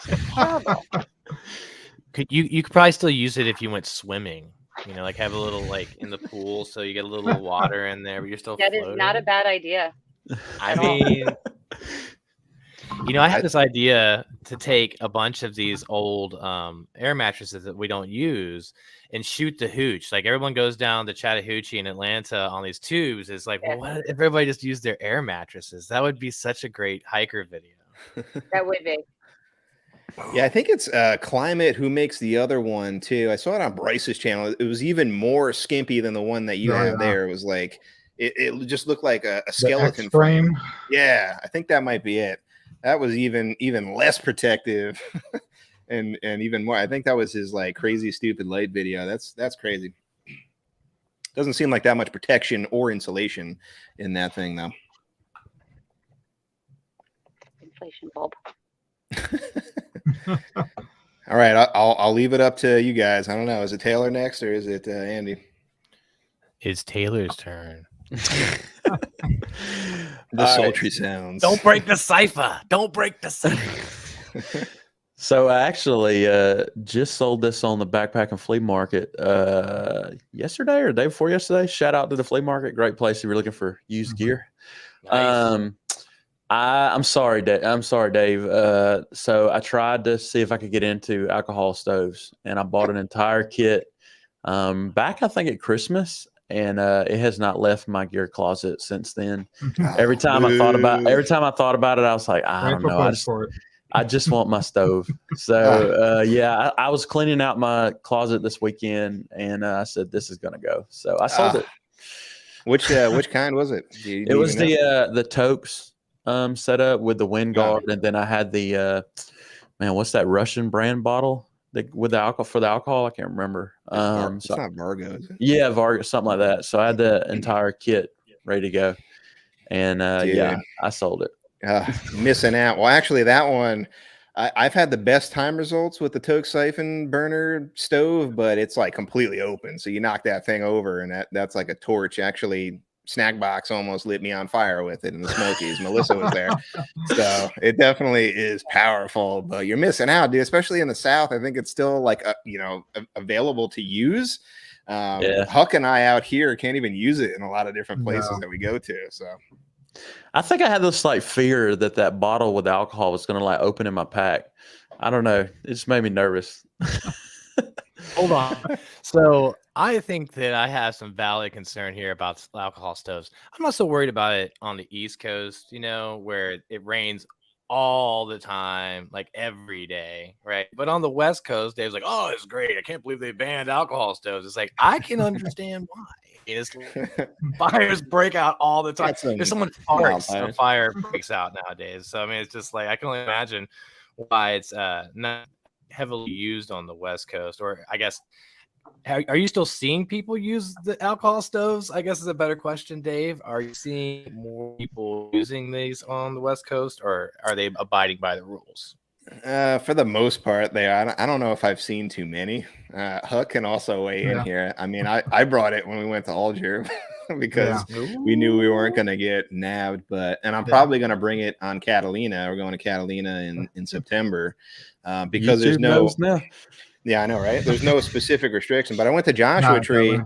B: It's horrible.
E: You could probably still use it if you went swimming. You know, like have a little like in the pool, so you get a little water in there, but you're still
B: That
E: floating.
B: is not a bad idea.
E: I mean, you know, I have this idea to take a bunch of these old air mattresses that we don't use and shoot the hooch. Like everyone goes down to Chattahoochee in Atlanta on these tubes. It's like, well, what if everybody just used their air mattresses? That would be such a great hiker video.
B: That would be.
A: Yeah, I think it's Climate who makes the other one too. I saw it on Bryce's channel. It was even more skimpy than the one that you have there. It was like it just looked like a skeleton frame. Yeah, I think that might be it. That was even less protective and even more. I think that was his like crazy stupid light video. That's crazy. Doesn't seem like that much protection or insulation in that thing though.
B: Inflation bulb.
A: All right, I'll leave it up to you guys. I don't know. Is it Taylor next or is it Andy?
E: It's Taylor's turn.
A: The sultry sounds.
E: Don't break the cipher. Don't break the cipher.
C: So I actually just sold this on the backpacking flea market yesterday or the day before yesterday. Shout out to the flea market. Great place if you're looking for used gear.
E: Nice.
C: I'm sorry, Dave. So I tried to see if I could get into alcohol stoves, and I bought an entire kit back, I think, at Christmas, and it has not left my gear closet since then. Every time I thought about it, I was like, I don't know. I just want my stove. So yeah, I was cleaning out my closet this weekend, and I said this is gonna go. So I sold it.
A: Which kind was it?
C: It was the Tokes set up with the wind guard, and then I had the what's that Russian brand bottle with the alcohol for the alcohol? I can't remember.
A: It's not Vargo, is it?
C: Yeah, Vargo, something like that. So I had the entire kit ready to go, and yeah, I sold it.
A: Missing out. Well, actually, that one I've had the best time results with the Toke siphon burner stove, but it's like completely open. So you knock that thing over, and that's like a torch. Actually, Snackbox almost lit me on fire with it in the Smokies. Melissa was there. So it definitely is powerful, but you're missing out, dude, especially in the South. I think it's still like, available to use. Huck and I out here can't even use it in a lot of different places that we go to. So
C: I think I had this slight fear that bottle with alcohol was going to like open in my pack. I don't know. It just made me nervous.
E: Hold on. So I think that I have some valid concern here about alcohol stoves. I'm not so worried about it on the East Coast, where it rains all the time, like every day, right? But on the West Coast, Dave's like, oh, it's great. I can't believe they banned alcohol stoves. It's like, I can understand why. It's fires break out all the time. If someone farts, a fire breaks out nowadays. So, I mean, it's just like, I can only imagine why it's not heavily used on the West Coast. Or I guess, are you still seeing people use the alcohol stoves? I guess is a better question, Dave. Are you seeing more people using these on the West Coast, or are they abiding by the rules?
A: For the most part, they are. I don't know if I've seen too many. Huck can also weigh in here. I mean, I brought it when we went to Alger because we knew we weren't going to get nabbed. And I'm probably going to bring it on Catalina. We're going to Catalina in September because there's no. Yeah, I know, right? There's no specific restriction. But I went to Joshua Tree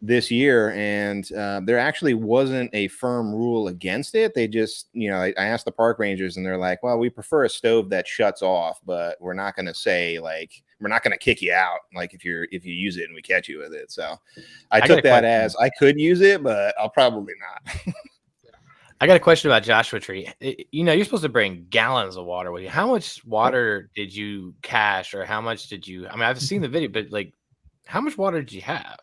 A: this year, and there actually wasn't a firm rule against it. They just, I asked the park rangers, and they're like, well, we prefer a stove that shuts off, but we're not going to say, like, we're not going to kick you out, like, if you use it and we catch you with it. So I took that as I could use it, but I'll probably not.
E: I got a question about Joshua Tree. You're supposed to bring gallons of water with you. How much water did you cache, or how much did you? I mean, I've seen the video, but like, how much water did you have?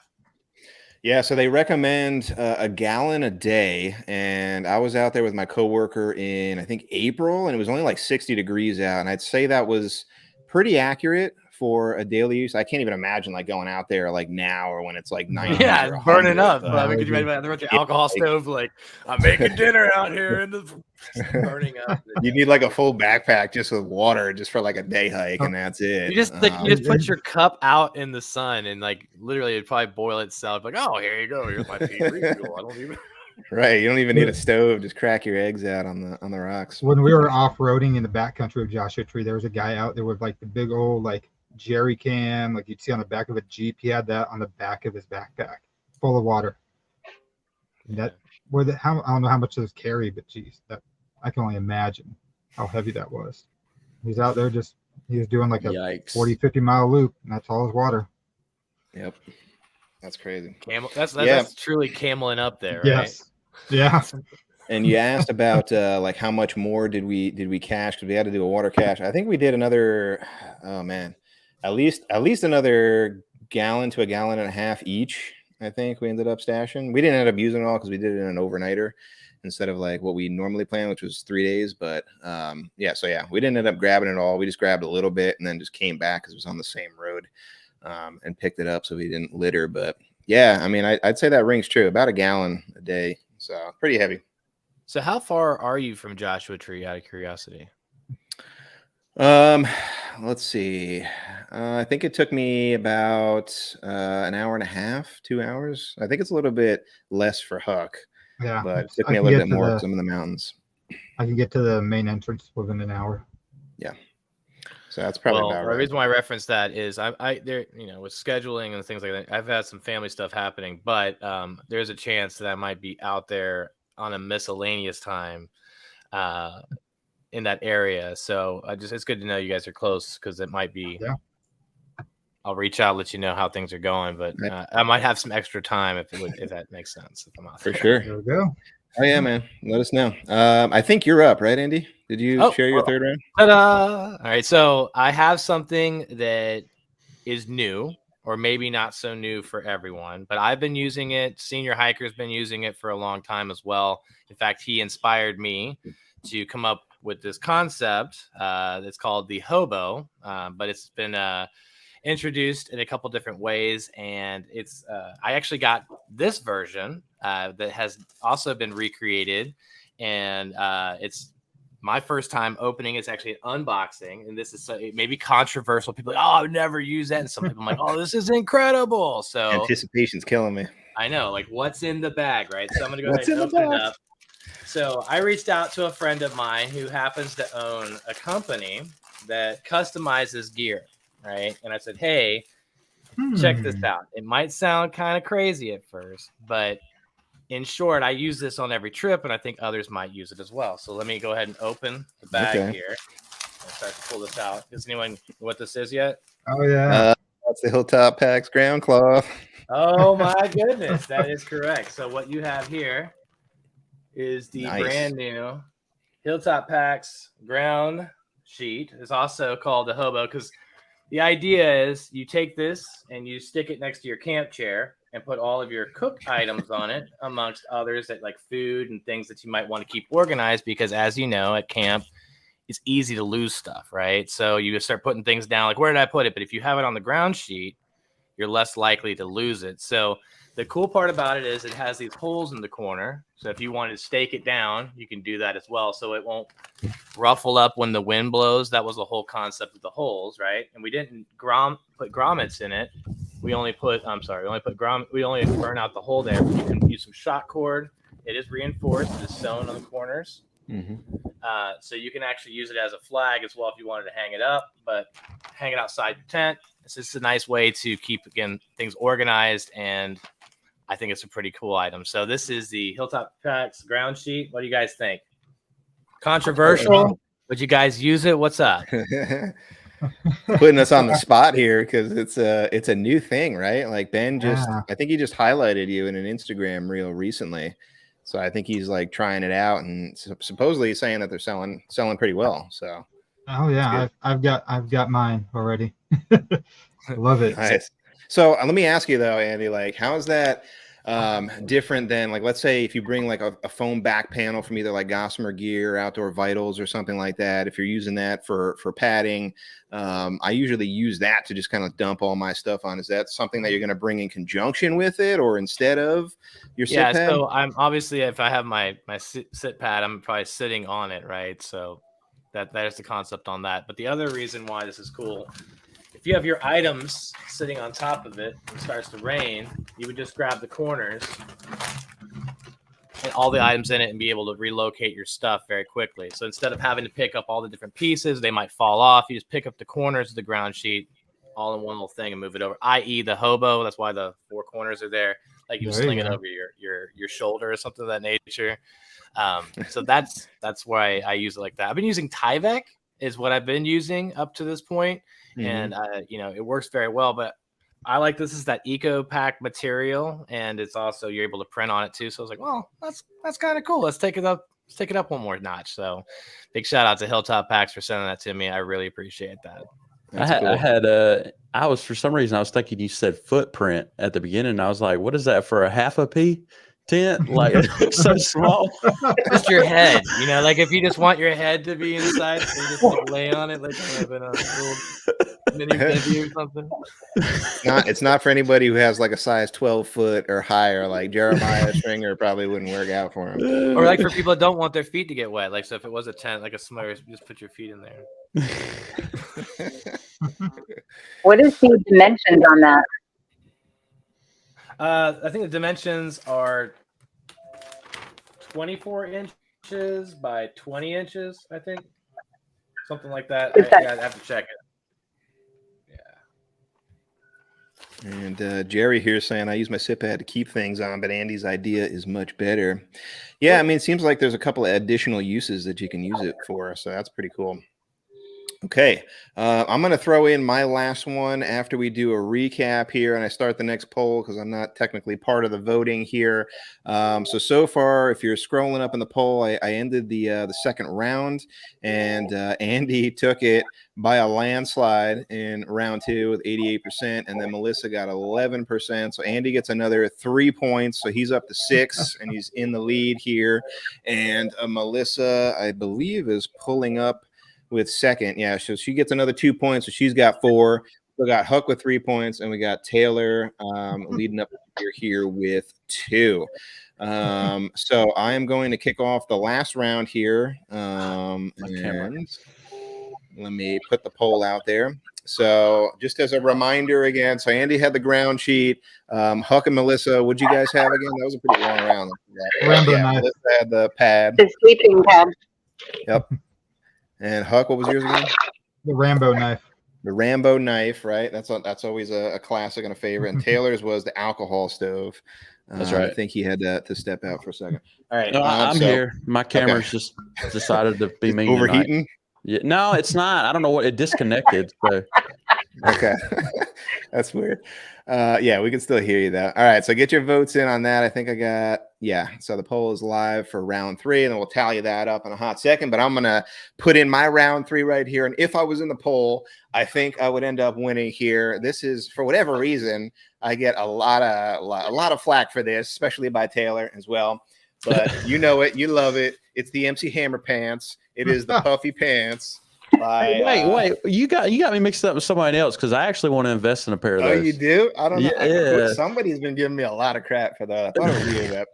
A: Yeah, so they recommend a gallon a day, and I was out there with my coworker in, I think, April, and it was only like 60 degrees out, and I'd say that was pretty accurate for a daily use. I can't even imagine like going out there like now or when it's like 90.
E: Yeah, it's burning up. I mean, could you imagine the alcohol stove? Like, I'm making dinner out here and it's burning up.
A: You need like a full backpack just with water, just for like a day hike, and that's it.
E: You just put your cup out in the sun, and like literally it'd probably boil itself. Like, oh, here you go. Here's my tea refuel. I don't even.
A: Right, you don't even need a stove. Just crack your eggs out on the rocks.
D: When we were off-roading in the backcountry of Joshua Tree, there was a guy out there with like the big old like jerry can like you'd see on the back of a Jeep. He had that on the back of his backpack, full of water. And that I don't know how much those carry, but geez, that I can only imagine how heavy that was. He's out there he was doing like a
C: Yikes.
D: 40, 50-mile loop, and that's all his water.
A: Yep. That's crazy.
E: That's truly cameling up there, right?
D: Yes. Yeah.
A: And you asked about like how much more did we cache, because we had to do a water cache. I think we did another, oh man, at least another gallon to a gallon and a half each. I think we ended up stashing. We didn't end up using it all because we did it in an overnighter instead of like what we normally plan, which was 3 days. But yeah, so yeah, we didn't end up grabbing it all. We just grabbed a little bit and then just came back because it was on the same road and picked it up so we didn't litter. But yeah, I mean, I'd say that rings true. About a gallon a day, so pretty heavy.
E: So how far are you from Joshua Tree, out of curiosity?
A: Let's see. I think it took me about an hour and a half, 2 hours. I think it's a little bit less for Huck,
D: Yeah.
A: but it took me a little bit more some of the mountains.
D: I can get to the main entrance within an hour.
A: Yeah. So that's probably about right.
E: The reason why I reference that is I there, with scheduling and things like that, I've had some family stuff happening, but there's a chance that I might be out there on a miscellaneous time in that area. So it's good to know you guys are close, because it might be. Yeah. I'll reach out, let you know how things are going, but I might have some extra time if that makes sense. If I'm out there.
A: For sure.
D: There we go.
A: Oh yeah, man. Let us know. I think you're up, right, Andy? Did you share your third round?
E: Ta-da! All right. So I have something that is new, or maybe not so new for everyone, but I've been using it. Senior Hiker's been using it for a long time as well. In fact, he inspired me to come up with this concept that's called the hobo, but it's been introduced in a couple different ways, and it's I actually got this version that has also been recreated, and it's my first time opening. It's actually an unboxing, and this is it may be controversial. People are like, oh, I would never use that, and some people are like, oh, this is incredible. So
A: anticipation's killing me.
E: I know, like, what's in the bag, right? So I'm gonna go ahead and open it up. So I reached out to a friend of mine who happens to own a company that customizes gear, right? And I said, hey, check this out. It might sound kind of crazy at first, but in short, I use this on every trip, and I think others might use it as well. So let me go ahead and open the bag here. I'll start to pull this out. Does anyone know what this is yet?
D: Oh, yeah.
A: That's the Hilltop Packs ground cloth.
E: Oh, my goodness. That is correct. So what you have here is the brand new Hilltop Packs ground sheet. It's also called the hobo, because the idea is you take this and you stick it next to your camp chair and put all of your cook items on it, amongst others, that like food and things that you might want to keep organized, because as you know, at camp, it's easy to lose stuff, right? So you just start putting things down, like, where did I put it? But if you have it on the ground sheet, you're less likely to lose it. So the cool part about it is it has these holes in the corner. So if you wanted to stake it down, you can do that as well. So it won't ruffle up when the wind blows. That was the whole concept of the holes, right? And we didn't put grommets in it. We only burn out the hole there. You can use some shot cord. It is reinforced. It is sewn on the corners.
A: Mm-hmm.
E: So you can actually use it as a flag as well if you wanted to hang it up, but hang it outside your tent. It's just a nice way to keep, again, things organized, and I think it's a pretty cool item. So this is the Hilltop Packs ground sheet. What do you guys think? Controversial? Would you guys use it? What's up?
A: Putting us on the spot here, because it's a new thing, right? Like Ben I think he just highlighted you in an Instagram reel recently. So I think he's like trying it out, and supposedly he's saying that they're selling pretty well. So
D: oh yeah, I've got mine already. I love it.
A: Nice. So let me ask you though, Andy, like, how is that different than, like, let's say if you bring like a foam back panel from either like Gossamer Gear, Outdoor Vitals, or something like that? If you're using that for padding, I usually use that to just kind of dump all my stuff on. Is that something that you're going to bring in conjunction with it, or instead of your sit pad?
E: So I'm obviously, if I have my sit pad, I'm probably sitting on it, right? So there's the concept on that. But the other reason why this is cool, if you have your items sitting on top of it and it starts to rain, you would just grab the corners and all the items in it and be able to relocate your stuff very quickly. So instead of having to pick up all the different pieces, they might fall off. You just pick up the corners of the ground sheet. all in one little thing and move it over. I.e. the hobo. That's why the 4 corners are there. Like you
D: There you
E: sling it
D: go.
E: over your shoulder or something of that nature. So that's why I use it like that. I've been using Tyvek is what I've been using up to this point, and it works very well. But I like this is that eco pack material, and it's also you're able to print on it too. So I was like, well, that's kind of cool. Let's take it up. Let's take it up one more notch. So big shout out to Hilltop Packs for sending that to me. I really appreciate that.
C: I was for some reason I was thinking you said footprint at the beginning. And I was like, what is that for a half a P tent? Like it's so small.
E: Just your head, like if you just want your head to be inside, you just like lay on it like a little mini baby or something.
A: It's not for anybody who has like a size 12 foot or higher, like Jeremiah Stringer probably wouldn't work out for him.
E: Or like for people that don't want their feet to get wet. Like so if it was a tent, like a summer, you just put your feet in there.
B: What is the dimensions on that?
E: I think the dimensions are 24 inches by 20 inches, I think. Something like that. I have to check it. Yeah.
A: And Jerry here saying, I use my sit pad to keep things on, but Andy's idea is much better. Yeah, I mean, it seems like there's a couple of additional uses that you can use it for, so that's pretty cool. Okay, I'm going to throw in my last one after we do a recap here, and I start the next poll because I'm not technically part of the voting here. So far, if you're scrolling up in the poll, I ended the second round, and Andy took it by a landslide in round 2 with 88%, and then Melissa got 11%. So Andy gets another 3 points, so he's up to 6, and he's in the lead here. And Melissa, I believe, is pulling up with second. Yeah, so she gets another 2 points, so she's got 4. We got Huck with 3 points, and we got Taylor leading up here with 2. So I am going to kick off the last round here. And let me put the poll out there. So just as a reminder again, so Andy had the ground sheet. Huck and Melissa, what'd you guys have again? That was a pretty long round. Melissa had the pad.
B: The sleeping pad.
A: Yep. And Huck, what was yours again?
D: The Rambo knife.
A: The Rambo knife, right? That's always a classic and a favorite. And Taylor's was the alcohol stove.
C: That's right.
A: I think he had to step out for a second. All right.
C: No, I'm here. My camera's just decided to be mean.
A: Overheating?
C: Yeah, no, it's not. I don't know what it disconnected. So.
A: Okay. That's weird. Yeah, we can still hear you though. All right, so get your votes in on that. I think I got, so the poll is live for round 3, and then we'll tally that up in a hot second. But I'm gonna put in my round 3 right here. And if I was in the poll, I think I would end up winning here. This is, for whatever reason, I get a lot of flack for this, especially by Taylor as well. But you know it, you love it. It's the MC Hammer pants. It is the puffy pants.
C: Wait! You got me mixed up with somebody else because I actually want to invest in a pair of those.
A: Oh, you do? I don't know.
C: Yeah.
A: Somebody's been giving me a lot of crap for that. I thought it was you, but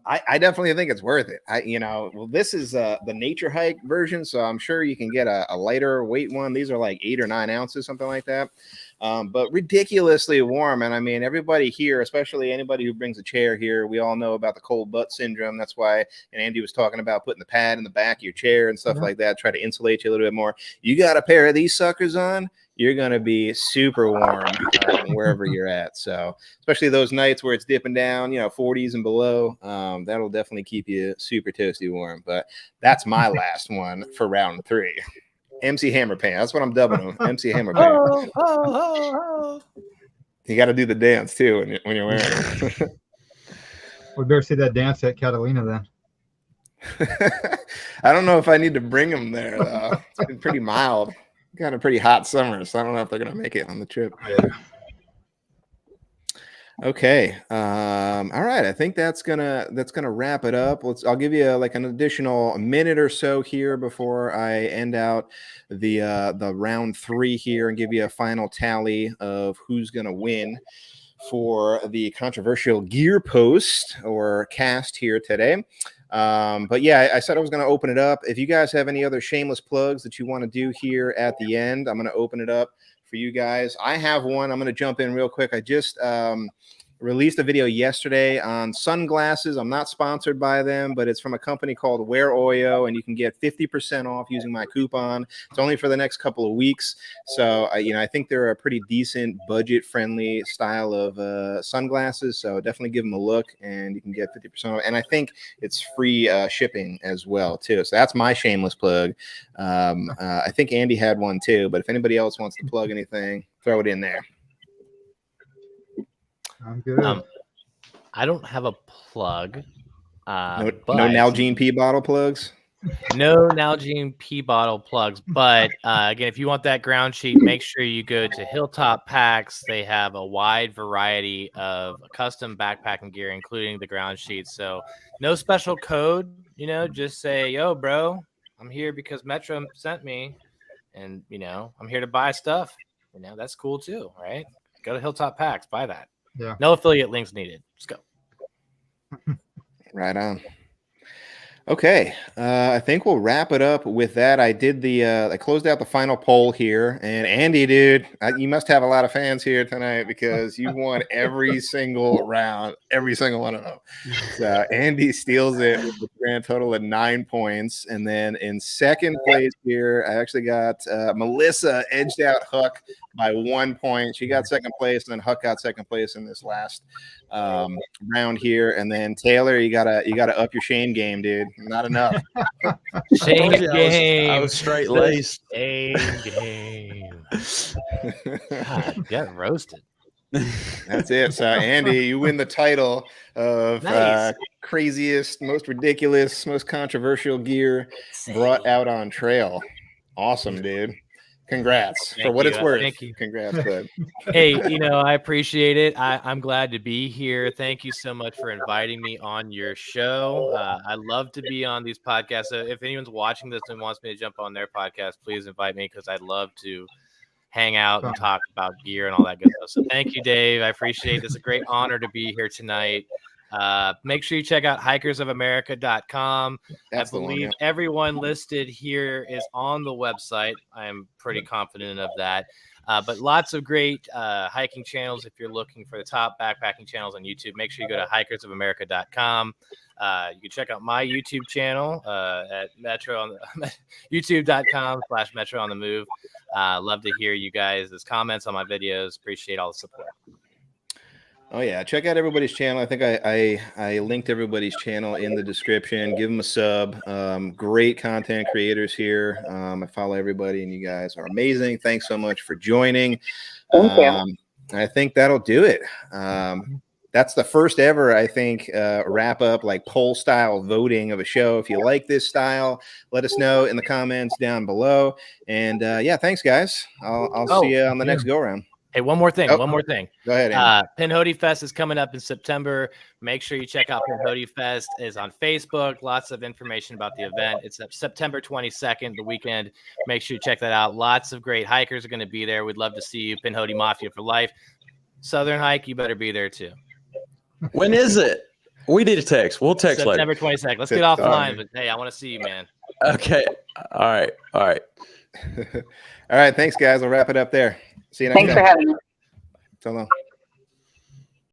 A: I definitely think it's worth it. This is the nature hike version, so I'm sure you can get a lighter weight one. These are like 8 or 9 ounces, something like that. But ridiculously warm. And I mean, everybody here, especially anybody who brings a chair here, we all know about the cold butt syndrome. That's why, and Andy was talking about putting the pad in the back of your chair and stuff like that, try to insulate you a little bit more. You got a pair of these suckers on, you're going to be super warm wherever you're at. So especially those nights where it's dipping down, 40s and below, that'll definitely keep you super toasty warm. But that's my last one for round 3. MC Hammer Pants. That's what I'm dubbing them. MC Hammer Pants. You got to do the dance too when you're wearing it.
D: We better see that dance at Catalina then.
A: I don't know if I need to bring them there though. It's been pretty mild. Got a pretty hot summer, so I don't know if they're gonna make it on the trip.
D: Yeah.
A: Okay. All right. I think that's gonna wrap it up. I'll give you like an additional minute or so here before I end out the round 3 here and give you a final tally of who's gonna win for the controversial gear post or cast here today. But yeah, I said I was going to open it up. If you guys have any other shameless plugs that you want to do here at the end, I'm going to open it up for you guys. I have one. I'm going to jump in real quick. I just released a video yesterday on sunglasses. I'm not sponsored by them, but it's from a company called Wear Oyo, and you can get 50% off using my coupon. It's only for the next couple of weeks. So, I think they're a pretty decent budget-friendly style of sunglasses. So definitely give them a look, and you can get 50% off. And I think it's free shipping as well, too. So that's my shameless plug. I think Andy had one too, but if anybody else wants to plug anything, throw it in there.
D: I'm good.
E: I don't have a plug.
A: No
E: but
A: Nalgene P bottle plugs.
E: No Nalgene P bottle plugs. But again, if you want that ground sheet, make sure you go to Hilltop Packs. They have a wide variety of custom backpacking gear, including the ground sheets. So no special code, just say, yo, bro, I'm here because Metro sent me, and, I'm here to buy stuff. That's cool too, right? Go to Hilltop Packs, buy that.
D: Yeah.
E: No affiliate links needed. Let's go.
A: Right on. Okay, I think we'll wrap it up with that. I closed out the final poll here, and Andy, dude, you must have a lot of fans here tonight because you won every single round, every single one of them. So Andy steals it with a grand total of 9 points, and then in second place here, I actually got Melissa edged out Huck by 1 point. She got second place, and then Huck got second place in this last round here. And then Taylor, you gotta up your shame game, dude. Not enough.
E: Shame game.
C: I was straight laced.
E: Shame game. God, get roasted.
A: That's it. So Andy, you win the title of
E: Nice.
A: Craziest, most ridiculous, most controversial gear brought out on trail. Awesome, dude. Congrats.
E: Thank
A: for what
E: you.
A: it's worth.
E: Thank you.
A: Congrats, bud.
E: Hey, I appreciate it. I'm glad to be here. Thank you so much for inviting me on your show. I love to be on these podcasts. So if anyone's watching this and wants me to jump on their podcast, please invite me because I'd love to hang out and talk about gear and all that good stuff. So thank you, Dave. I appreciate it. It's a great honor to be here tonight. Make sure you check out hikersofamerica.com. I believe everyone listed here is on the website. I'm pretty confident of that. But lots of great hiking channels. If you're looking for the top backpacking channels on YouTube, make sure you go to hikersofamerica.com. You can check out my YouTube channel at youtube.com/Metro on the Move. Love to hear you guys' comments on my videos. Appreciate all the support.
A: Oh yeah, check out everybody's channel. I think I linked everybody's channel in the description. Give them a sub. Great content creators here. I follow everybody, and you guys are amazing. Thanks so much for joining.
B: Thank you.
A: I think that'll do it. That's the first ever, I think, wrap up like poll style voting of a show. If you like this style, let us know in the comments down below. And yeah, thanks guys. I'll see you on the next go round.
E: Hey, one more thing.
A: Oh.
E: One more thing.
A: Go ahead, Andy.
E: Pinhoti Fest is coming up in September. Make sure you check out Pinhoti Fest. It's on Facebook. Lots of information about the event. It's September 22nd, the weekend. Make sure you check that out. Lots of great hikers are going to be there. We'd love to see you. Pinhoti Mafia for life. Southern Hike, you better be there too.
C: When is it? We need a text. We'll text
E: September
C: later.
E: 22nd. Let's get off the line. But hey, I want to see you, man.
C: Okay. All right.
A: All right. Thanks, guys. I'll wrap it up there. See you next time.
B: Thanks for having me.
A: So long.